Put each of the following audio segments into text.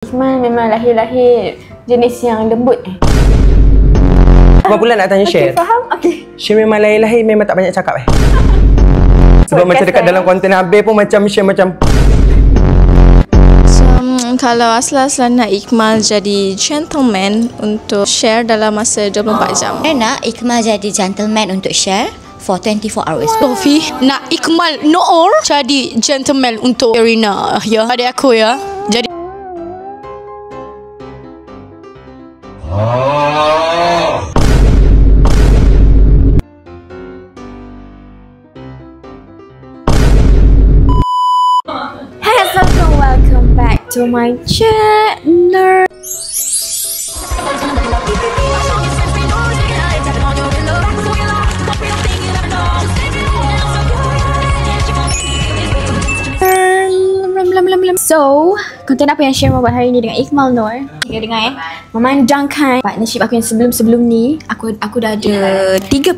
Ikmal memang lahir-lahir jenis yang lembut. Berapa bulan nak tanya Share? Okay, faham? Okay. Share memang lahir-lahir memang tak banyak cakap Sebab macam dekat dalam konten habis pun macam Share macam kalau asal-asalan nak Ikmal jadi gentleman untuk Share dalam masa 24 jam. Nak Ikmal jadi gentleman untuk Share for 24 hours. Sofi, nak Ikmal Noor jadi gentleman untuk Irina. Ya, adik aku ya. Jadi Hello, welcome back to my channel. So, konten apa yang Share mau buat hari ni dengan Ikmal Noor? Kita dengar memandangkan partnership aku yang sebelum-sebelum ni, aku dah ada 3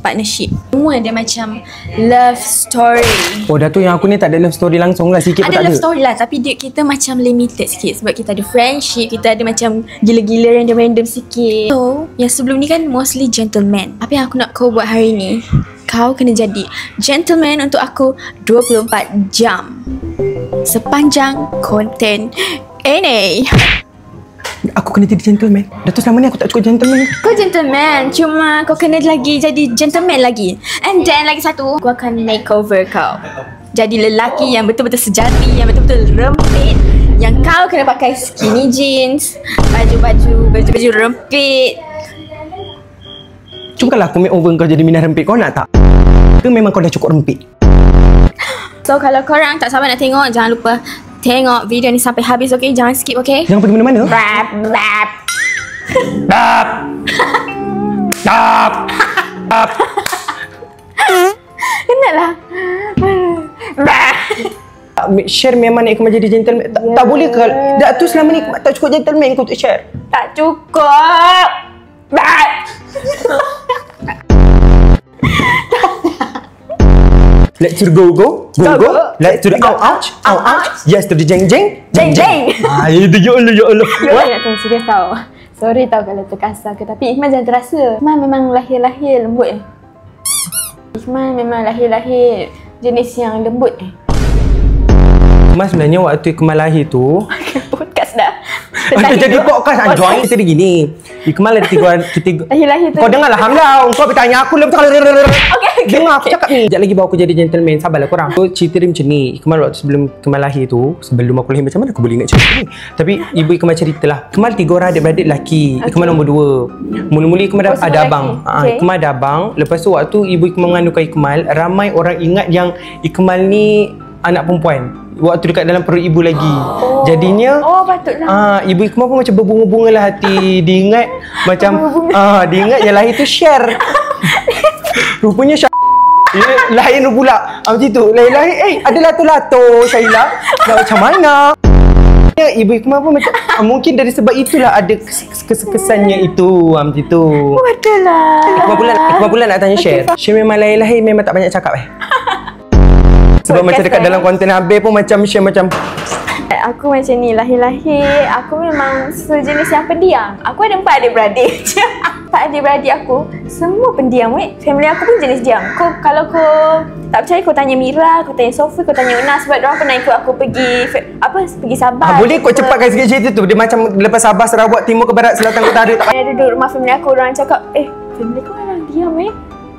partnership. Semua dia macam love story. oh dah tu yang aku ni tak ada love story langsung lah, sikit pun tak Ada ada. love story lah, tapi kita macam limited sikit sebab kita ada friendship, kita ada macam gila-gila random-random sikit. So, yang sebelum ni kan mostly gentleman. Apa yang aku nak kau buat hari ni, kau kena jadi gentleman untuk aku 24 jam sepanjang konten ini. Aku kena jadi gentleman. Dah tu selama ni aku tak cukup gentleman. Kau gentleman, cuma kau kena lagi jadi gentleman lagi. And then lagi satu, aku akan makeover kau jadi lelaki yang betul-betul sejati, yang betul-betul rempit, yang kau kena pakai skinny jeans, baju rempit. Cuma kalau aku makeover kau jadi minah rempit, kau nak tak? Ke memang kau dah cukup rempit? So kalau korang tak sabar nak tengok, jangan lupa tengok video ni sampai habis, okay? Jangan skip, okay? Jangan pergi mana-mana. Rap, rap. Tap. Tap. Tap. Kenalah. Rap. Share memang nak Ikmal jadi gentleman. Tak boleh ke? Dah tu selama ni tak cukup gentleman kau untuk Share. Tak cukup. Rap. Let's to go. Let's to the ouch. Yes to the jeng. Itu ya Allah. Wah, nak tanya serius tau. Sorry tau kalau terkasar ke, tapi Ikmal jangan terasa. Ikmal memang lahir-lahir lembut. Ikmal memang lahir-lahir jenis yang lembut. Mas sebenarnya waktu Ikmal lahir tu Podcast dah. Ada jadi podcast anjoy kita gini. Ikmal ada tiga lahir tu. Kau dengarlah Hamdah. Kau bertanya aku lepas Okay. dengar aku cakap ni. Sekejap lagi bawa aku jadi gentleman. Sabarlah korang. So cerita dia macam ni. Ikmal waktu sebelum Ikmal lahir tu, sebelum aku lahir macam mana aku boleh ingat cerita ni. Tapi ibu Ikmal ceritalah. Ikmal 3 orang adik-beradik lelaki. Ikmal nombor 2. Mula-mula Ikmal ada abang. Ikmal ada abang. Lepas tu waktu ibu Ikmal mengandungkan Ikmal, ramai orang ingat yang Ikmal ni anak perempuan. Waktu dekat dalam perut ibu lagi. Jadinya patutlah. Ibu Ikmal pun macam berbunga-bunga lah hati. Dia ingat macam dia ingat yang lahir tu Share. Rupanya lahir tu pula. Macam tu. Lahir ada lato-lato Syaila. Macam mana? Ibu Ikmal pun macam mungkin dari sebab itulah ada kesannya itu. Macam tu. Betul lah. Ikmal pula nak tanya Share. Share memang lahir-lahir memang tak banyak cakap sebab macam dekat dalam konten habis pun macam Share macam aku macam ni, lahir-lahir aku memang sejenis yang pendiam. Aku ada 4 adik-beradik. 4 adik-beradik aku semua pendiam. Family aku pun jenis diam. Kalau kau tak percaya, kau tanya Mira, kau tanya Sofi, kau tanya Una, sebab diorang pernah ikut aku pergi Sabah. boleh kau cepatkan sikit cerita tu. Dia macam lepas Sabah, Sarawak, timur ke barat, selatan ke utara. Ada duduk rumah family aku, orang cakap family kau orang diam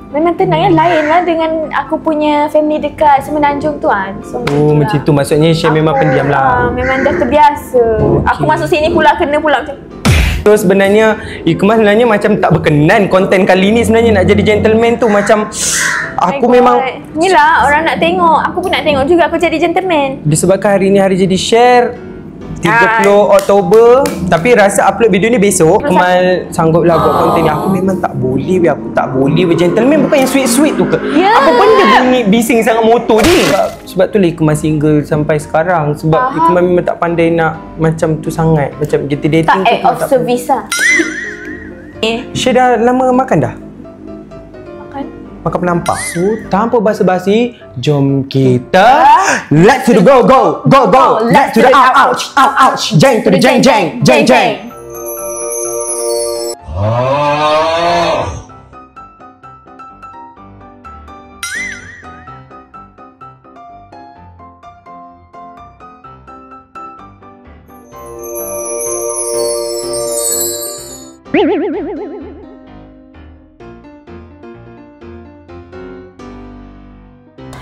memang tenang yang lain lah dengan aku punya family dekat Semenanjung tu so, macam tu maksudnya Share memang pendiam lah. Memang dah terbiasa. Aku masuk sini pula kena pula macam. So sebenarnya Ikmal sebenarnya macam tak berkenan konten kali ni sebenarnya nak jadi gentleman tu macam aku memang ni lah orang nak tengok, aku pun nak tengok juga aku jadi gentleman. disebabkan hari ni hari jadi Share 30 Oktober. Tapi rasa upload video ni besok. Ikmal sangguplah buat konten ni. Aku memang tak boleh. Aku tak boleh gentleman bukan yang sweet-sweet tu ke? Apa benda bunyi bising sangat motor ni? Sebab tu lah Ikmal single sampai sekarang. Sebab Ikmal memang tak pandai nak macam tu sangat. Macam kita dating tak act of service lah. Share dah lama makan dah? Makan? makan penampak. So, tanpa basa-basi, jom kita let's to the go, go, go, go. Let's to the ouch, ouch. Jeng to the jeng, jeng, jeng, jeng.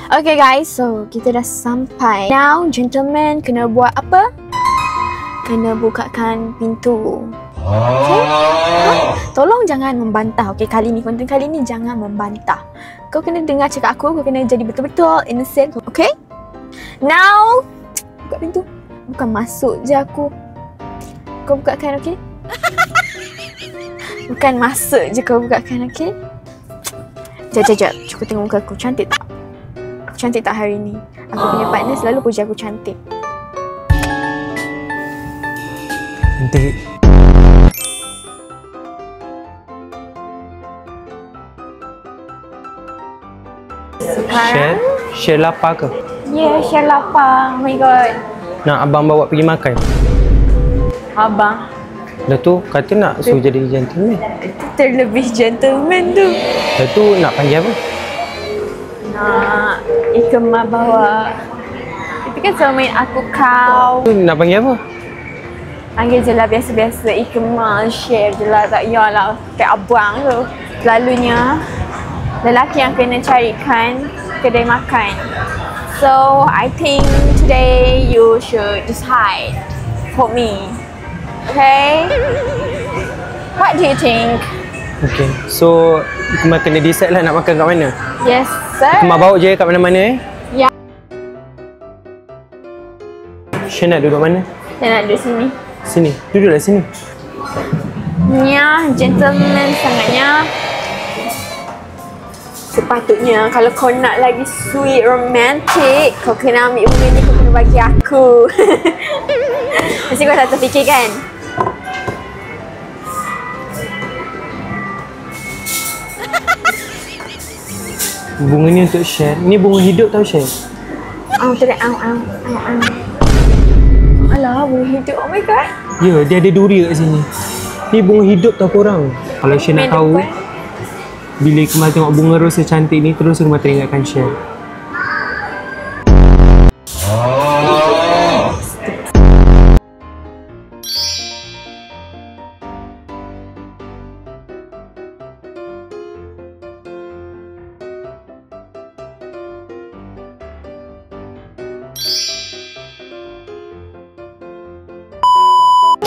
Okay guys, so kita dah sampai. Now, gentleman kena buat apa? Kena bukakan pintu. Okay? Tolong jangan membantah. Okay, konten kali ni jangan membantah. Kau kena dengar cakap aku, kau kena jadi betul-betul innocent. Okay? Now, buka pintu. Bukan masuk je aku. Kau bukakan, okay? Bukan masuk je kau bukakan, okay? Jap. Cukup tengok muka aku. Cantik tak? Cantik tak hari ni? Aku punya partner selalu puji aku cantik. Cantik. Sekarang Share lapar ke? yeah, share lapar. Oh my god. Nak abang bawa pergi makan? Abang, Dah tu kata nak suruh jadi gentleman. itu terlebih gentleman tu. Dah tu nak panggil apa? Nak Ikemah bawa. Itu kan selalu main aku kau. Tu nak panggil apa? Panggil je lah biasa-biasa. Ikemah, share je lah. Tak payahlah kayak abang tu. Selalunya lelaki yang kena carikan kedai makan. So, I think today you should decide for me. Okay? What do you think? Okay. So, Ikmal kena decide lah nak makan kat mana. Yes, sir. Ikmal bawa je kat mana-mana Ya. Share nak duduk mana? Saya nak duduk sini. Sini. Duduklah sini. Ya, gentleman sangatnya. Sepatutnya kalau kau nak lagi sweet, romantic, kau kena ambil bunga ni, kau kena bagi aku. Mesti kau tak terfikir kan? Bunga ni untuk share. Ni bunga hidup tau share. Tu dah Alah, bunga hidup. Oh my god. Ya, dia ada duri kat sini. Ni bunga hidup tau korang. Kalau share nak tahu, bila Ikmal tengok bunga rosa cantik ni, terus Ikmal teringatkan share.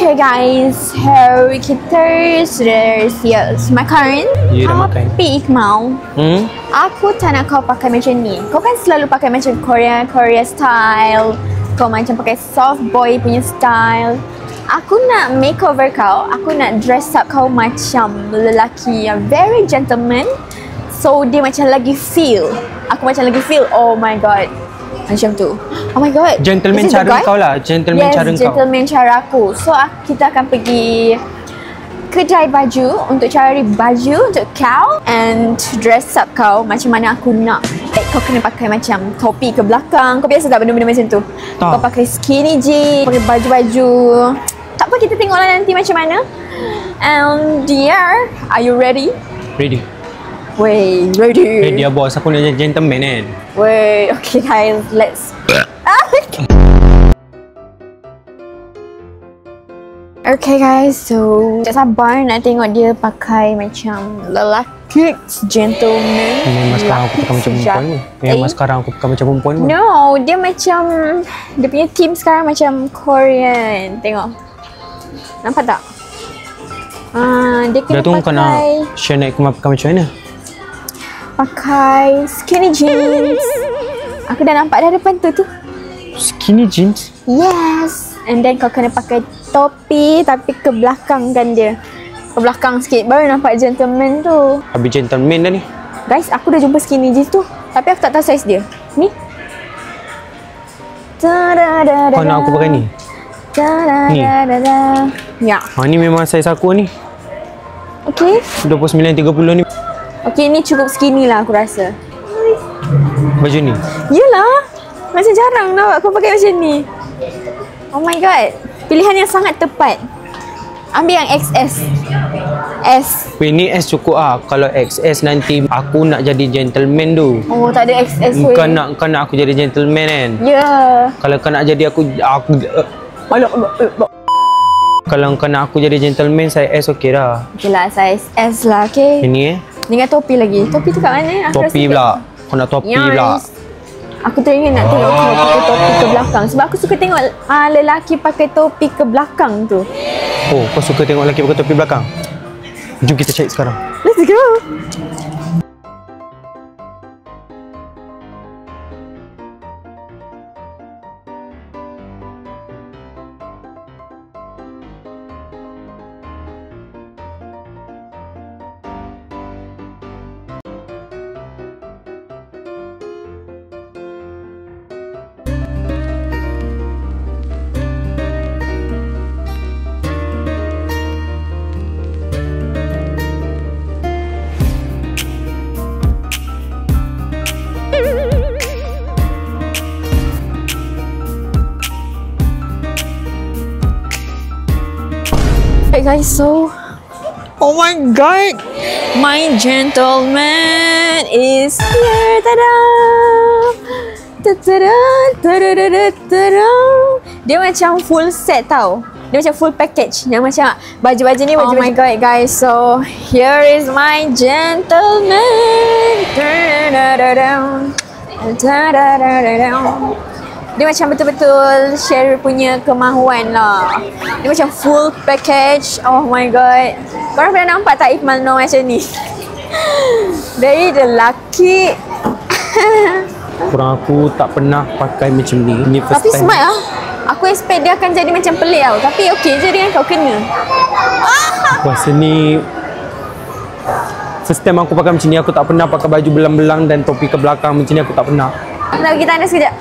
Okay guys, hari kita sudah siap makan. Ya, dah makan. Tapi Ikmal, aku tak nak kau pakai macam ni. Kau kan selalu pakai macam Korea style. Kau macam pakai soft boy punya style. Aku nak makeover kau. Aku nak dress up kau macam lelaki yang very gentleman. So dia macam lagi feel. Aku macam lagi feel. Oh my god. Macam tu. Oh my god. Gentleman cara kau lah. Gentleman cara kau. Yes, gentleman cara aku. So kita akan pergi kedai baju untuk cari baju untuk kau and dress up kau macam mana aku nak. Kau kena pakai macam topi ke belakang. Kau biasa tak benda-benda macam tu? Tak. Kau pakai skinny jeans, pakai baju-baju. Tak apa, kita tengoklah nanti macam mana. And yeah, are you ready? Ready. Wey, ready. Ready lah bos. Aku nak jadi gentleman kan. Wey, okay guys, let's. Okay guys, so tak sabar nak tengok dia pakai macam lelaki gentleman. Memang sekarang aku pakai macam perempuan ni. Memang sekarang aku pakai macam perempuan ni. No, dia macam dia punya team sekarang macam Korean. Tengok. Nampak tak? Dia kena Dah tu kau nak pakai share nak Ikmal pakai macam mana? pakai skinny jeans. Aku dah nampak dah depan tu. Skinny jeans? Yes. And then kau kena pakai topi tapi ke belakang kan dia. Ke belakang sikit baru nampak gentleman tu. Habis gentleman dah ni. Guys, aku dah jumpa skinny jeans tu. Tapi aku tak tahu saiz dia. Ni. Kau nak aku pakai ni? Ni? Ya. Ni memang saiz aku ni. Okay. 29-30 ni. Okay, ni cukup skinny lah aku rasa. Baju ni. Yelah. Macam jarang nak kau pakai macam ni. Oh my god. Pilihan yang sangat tepat. Ambil yang XS. S. Weh, ni S cukup ah. Kalau XS nanti aku nak jadi gentleman tu. Oh, tak ada XS weh. Kau nak aku jadi gentleman kan? Ya. Kalau kau nak jadi aku kalau kau nak aku jadi gentleman, saya S okey dah. Okay lah, size S lah, okay. Ini Dengan topi lagi. Topi tu kat mana? Aku topi rasa pula. Kau nak topi pula. Aku teringin nak tengok kau pakai topi ke belakang. Sebab aku suka tengok lelaki pakai topi ke belakang tu. Oh, kau suka tengok lelaki pakai topi belakang? Jom kita cari sekarang. Let's go. Hey guys, so oh my god, my gentleman is here. Tada! Tada! Tada! Tada! Dia macam full set tau. Dia macam full package. Yang macam baju-baju ni baju-baju. Oh my god guys, so here is my gentleman. Dia macam betul-betul share punya kemahuan lah. Dia macam full package. Oh my god. Korang pernah nampak tak Ikmal Noor macam ni? Very lelaki. Kurang aku tak pernah pakai macam ni. Ini first Tapi time. smart lah. Aku expect dia akan jadi macam pelik tau. Tapi okey je dengan kau kena. Rasa ni first time aku pakai macam ni. Aku tak pernah pakai baju belang-belang dan topi ke belakang macam ni. Aku tak pernah. Nak pergi tanda sekejap.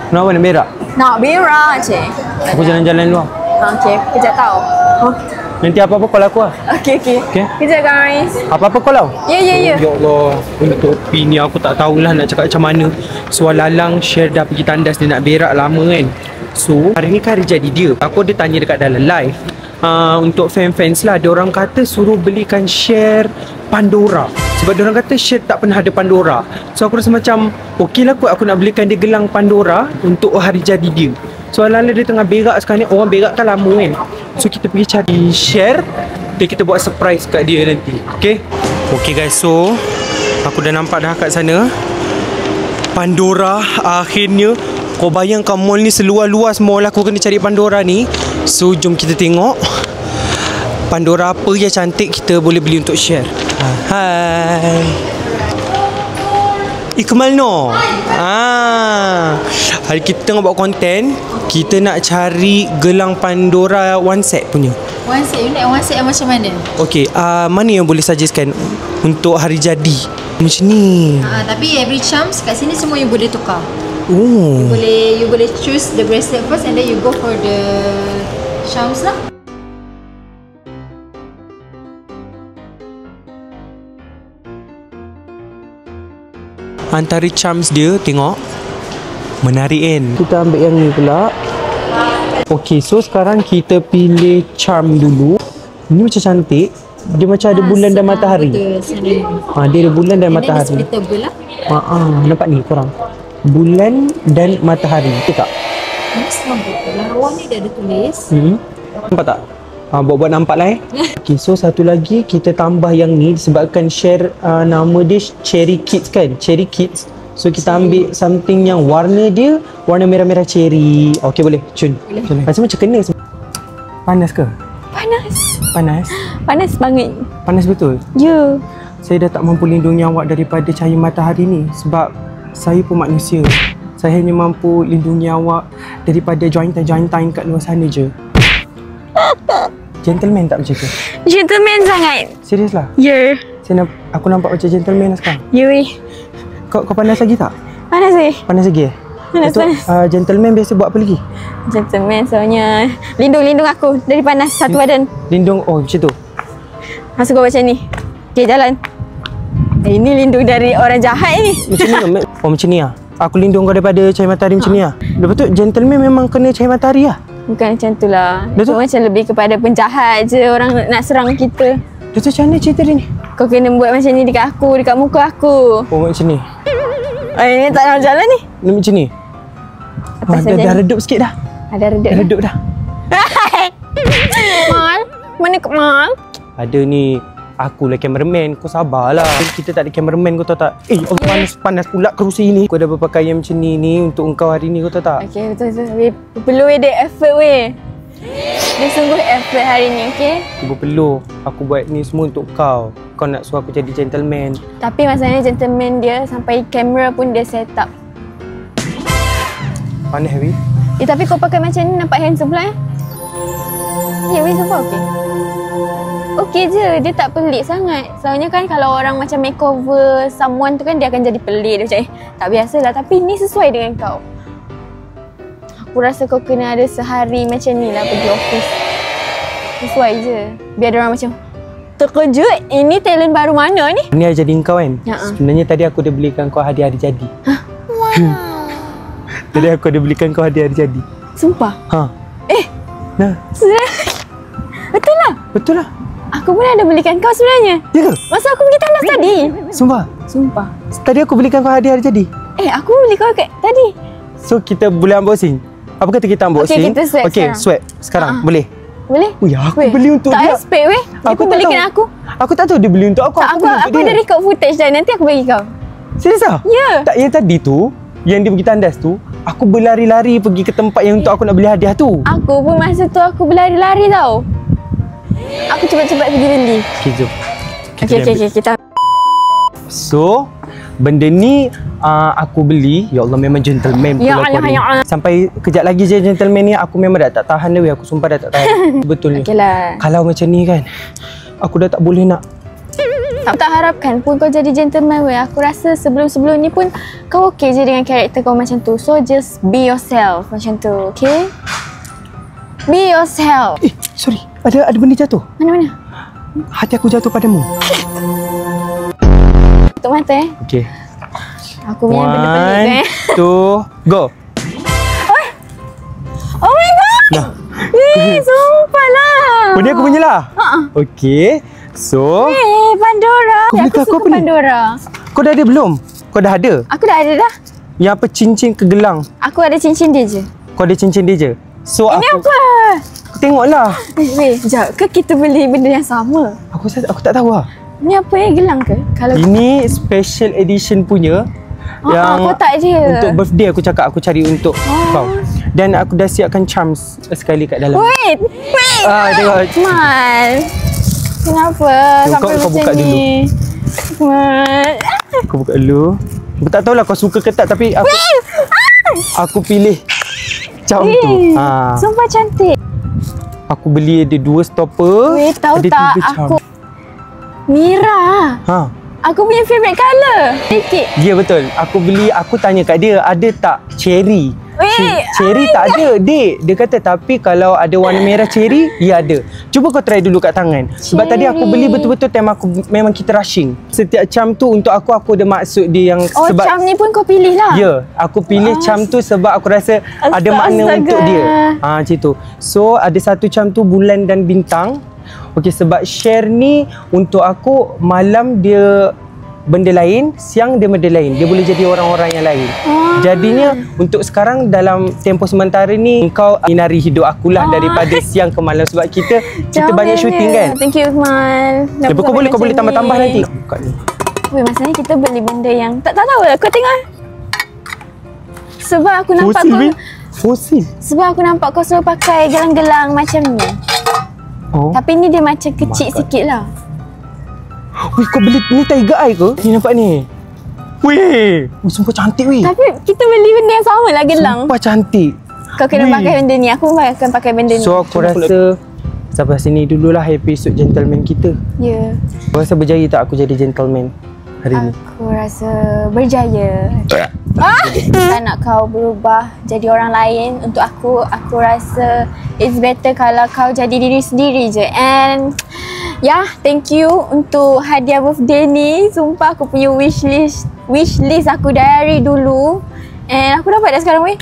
Kenapa nak berak? Nak berak cik. Aku jalan-jalan luar. Okey, kejap tau. Oh. Nanti apa-apa call aku lah. Okey. Okey. Kejap guys. Apa-apa call tau? Ya. Ya Allah, untuk topi ni aku tak tahulah nak cakap macam mana. So Lalang share dah pergi tandas, dia nak berak lama kan. So hari ni kan hari jadi dia. Aku ada tanya dekat dalam live. Untuk fans-fans lah, dia orang kata suruh belikan share Pandora. Sebab dia orang kata share tak pernah ada Pandora. So aku rasa macam okey lah kot aku nak belikan dia gelang Pandora untuk hari jadi dia. So ala-ala dia tengah berak sekarang ni. Orang berak kan lama kan. So kita pergi cari share, dan kita buat surprise kat dia nanti. Okay? Okay guys, so aku dah nampak dah kat sana Pandora akhirnya. Kau bayangkan mall ni seluas-luas mall aku kena cari Pandora ni. So jom kita tengok Pandora apa yang cantik kita boleh beli untuk share. Hai Ikmal Noor. Hari kita tengah buat konten. Kita nak cari gelang Pandora one set punya. One set, you nak one set yang macam mana? Okay, mana yang boleh suggestkan untuk hari jadi macam ni? Tapi every charms kat sini semua you boleh tukar. Oh, You boleh choose the bracelet first and then you go for the charms lah. antara charms dia tengok menarik kan. Kita ambil yang ni pula. Okay, so sekarang kita pilih charm dulu. Ini macam cantik. Dia macam ada bulan dan matahari. Dia ada bulan dan matahari. Splittable lah. Nampak ni korang. Bulan dan matahari. Betul tak? Ini semua lawan ni dia ada tulis. Nampak tak? Buat-buat nampak lah Okay, so satu lagi kita tambah yang ni disebabkan share nama dia Cherry Kids kan? Cherry Kids. So kita ambil something yang warna dia warna merah-merah cherry. Okay, boleh. Cun. Macam kena. Panas ke? Panas? Panas banget. Panas betul? Ya. Saya dah tak mampu lindungi awak daripada cahaya matahari ni sebab saya pun manusia. Saya hanya mampu lindungi awak daripada jointan-jointan kat luar sana je. Gentleman tak macam tu? Gentleman sangat. Serius lah? Ya. Aku nampak macam gentleman lah sekarang. Ya weh. Kau panas lagi tak? Panas weh. Panas lagi Panas. Gentleman biasa buat apa lagi? Gentleman soalnya lindung aku dari panas satu badan. Lindung, macam tu? Masuk kau macam ni. Okay, jalan. Ini lindung dari orang jahat ni. Macam ni. Oh macam ni lah. Aku lindung kau daripada cahaya matahari macam ni lah. Lepas tu gentleman memang kena cahaya matahari lah. Bukan macam tu lah. Betul? Kau macam lebih kepada penjahat je. Orang nak serang kita. Lepas tu macam mana cerita dia ni? Kau kena buat macam ni dekat aku, dekat muka aku. Oh macam ni. Ini tak nak jalan ni. Ni macam ni. Dah redup sikit dah. Ada redup. Dah redup dah. Mal, mana Kak Mal? Ada ni. Akulah cameraman. Kau sabarlah. Kita tak ada cameraman, kau tahu tak? Allah, panas pula kerusi ni. Kau dah berpakaian macam ni untuk engkau hari ni, kau tahu tak? Okey, betul. Perlu dia effort weh. Dia sungguh effort hari ni, okey? Aku perlu. Aku buat ni semua untuk kau. Kau nak suruh aku jadi gentleman. Tapi masalahnya gentleman dia sampai kamera pun dia set up. Panas, Wi. Tapi kau pakai macam ni nampak handsome pula Ya, weh, nampak okey? Okey je, dia tak pelik sangat. Selalunya kan kalau orang macam makeover someone tu kan dia akan jadi pelik. Dia macam tak biasalah. Tapi ni sesuai dengan kau. Aku rasa kau kena ada sehari macam ni lah pergi office. Sesuai je. Biar orang macam terkejut. Ini talent baru mana ni? Ni jadi kau kan? Sebenarnya tadi aku dah belikan kau hadiah hari jadi. Wow. Tadi aku dah belikan kau hadiah hari jadi. Sumpah? Nah. Betul lah? Betul lah. Aku pun ada belikan kau sebenarnya. Ya ke? Masa aku pergi tandas tadi. Sumpah. Tadi aku belikan kau hadiah hari jadi. Aku beli kau tadi. So kita boleh unboxing. Apa kata kita unboxing? Okey, kita swap sekarang. Swap sekarang. Boleh? Boleh? Ui, aku beli untuk tak dia. Tak expect weh. Dia pun belikan aku. Aku tak tahu dia beli untuk aku. Aku ada record footage dah. Nanti aku bagi kau. Serius ah? Ya. Tak, yang tadi tu, yang dia pergi tandas tu, aku berlari-lari pergi ke tempat yang untuk aku nak beli hadiah tu. Aku pun masa tu aku berlari-lari tau. Aku cepat-cepat pergi beli. Okay, jom. Okay, kita. So, benda ni aku beli. Ya Allah, memang gentleman pula aku ni. Sampai kejap lagi je gentleman ni, aku memang dah tak tahan dah. Aku sumpah dah tak tahan. Betul ni. Okeylah. Kalau macam ni kan, aku dah tak boleh nak. Aku tak harapkan pun kau jadi gentleman weh. Aku rasa sebelum-sebelum ni pun kau okey je dengan karakter kau macam tu. So just be yourself macam tu, okay? Be yourself. Sorry. Ada benda jatuh. Mana? Hati aku jatuh padamu. Tutup mata Okay. Aku punya benda pelik 1, 2, go. Oh my god. Nah. Sumpah lah. Oh, ni aku punya lah. Okay. So, Pandora. Kau beli aku aku suka apa ni? Pandora. Kau dah ada belum? Kau dah ada? Aku dah ada dah. Yang apa cincin ke gelang? Aku ada cincin dia je. Kau ada cincin dia je? So, Ini aku apa? tengoklah. Weh, sekejap. Ke kita beli benda yang sama? Aku tak tahu lah. Ini apa gelang ke? Kalau Ini special edition punya. Yang kotak dia. Untuk birthday aku cakap aku cari untuk kau. Dan aku dah siapkan charms sekali kat dalam. Wait. Tengok. Mal. Kenapa sampai Kau macam buka ni? Mal. Aku buka dulu. Aku tak tahulah kau suka ke tak, tapi aku pilih charm tu. Sumpah cantik. Aku beli ada 2 stopper. Weh, tahu ada tak 3 charm. aku Mira. Aku punya favourite colour. Sikit. Ya betul. Aku tanya kat dia, ada tak cherry? Weh, Cherry tak ada, Dek. Dia kata tapi kalau ada warna merah cherry, ya ada. Cuba kau try dulu kat tangan. Sebab tadi aku beli betul-betul time aku memang kita rushing. Setiap charm tu untuk aku ada maksud dia yang sebab charm ni pun kau pilih lah. Ya, aku pilih charm tu sebab aku rasa ada makna untuk dia. Macam tu. So ada satu charm tu bulan dan bintang. Okey, sebab share ni untuk aku malam dia benda lain, siang dia benda lain. Dia boleh jadi orang-orang yang lain. Jadinya untuk sekarang dalam tempoh sementara ni kau inari hidup akulah daripada siang ke malam sebab kita banyak syuting kan. Thank you Mal. Kau boleh tambah-tambah nanti. Buka ni. Weh, masalahnya kita beli benda yang tak tahu lah. Kau tengok. Sebab aku nampak Fosil. Sebab aku nampak kau selalu pakai gelang-gelang macam ni. Tapi ni dia macam kecil sikit lah. Weh, kau beli ni tiger eye ke? Ni nampak ni. Weh, sumpah cantik weh. Tapi kita beli benda yang sama lah gelang. Sumpah cantik. Kau kena pakai benda ni. Aku akan pakai benda ni. So aku rasa sampai sini dululah episod gentleman kita. Ya. Kau rasa berjaya tak aku jadi gentleman hari ni? Aku rasa berjaya. Tak nak kau berubah jadi orang lain. Untuk aku rasa it's better kalau kau jadi diri sendiri je. And Ya, thank you untuk hadiah birthday ni. Sumpah aku punya wish list aku dari dulu. And aku dapat dah sekarang weh.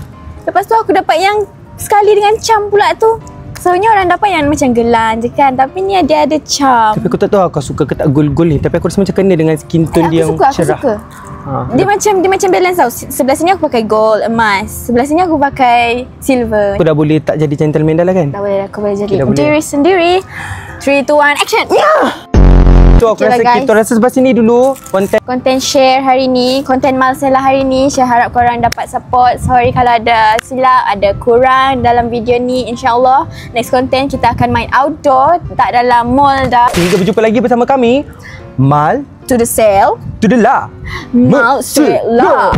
Lepas tu aku dapat yang sekali dengan charm pula tu. Sebenarnya orang dapat yang macam gelang je kan. Tapi ni dia ada charm. Tapi aku tak tahu kau suka ke tak gold ni. Tapi aku rasa macam kena dengan skin tone dia yang cerah. Aku suka. Dia macam balance tau. Sebelah sini aku pakai gold, emas. Sebelah sini aku pakai silver. Aku dah boleh tak jadi gentleman dah lah kan? Dah boleh, aku boleh jadi Okay, diri sendiri. 3, 2, 1, action! Yeah! So aku rasa kita rasa sebelah sini dulu Konten share hari ni, konten Malsela hari ni. Saya harap korang dapat support. Sorry kalau ada silap, ada kurang dalam video ni. InsyaAllah next konten kita akan main outdoor, tak dalam mall dah. Hingga berjumpa lagi bersama kami Mal To the sale, to the La Malsela.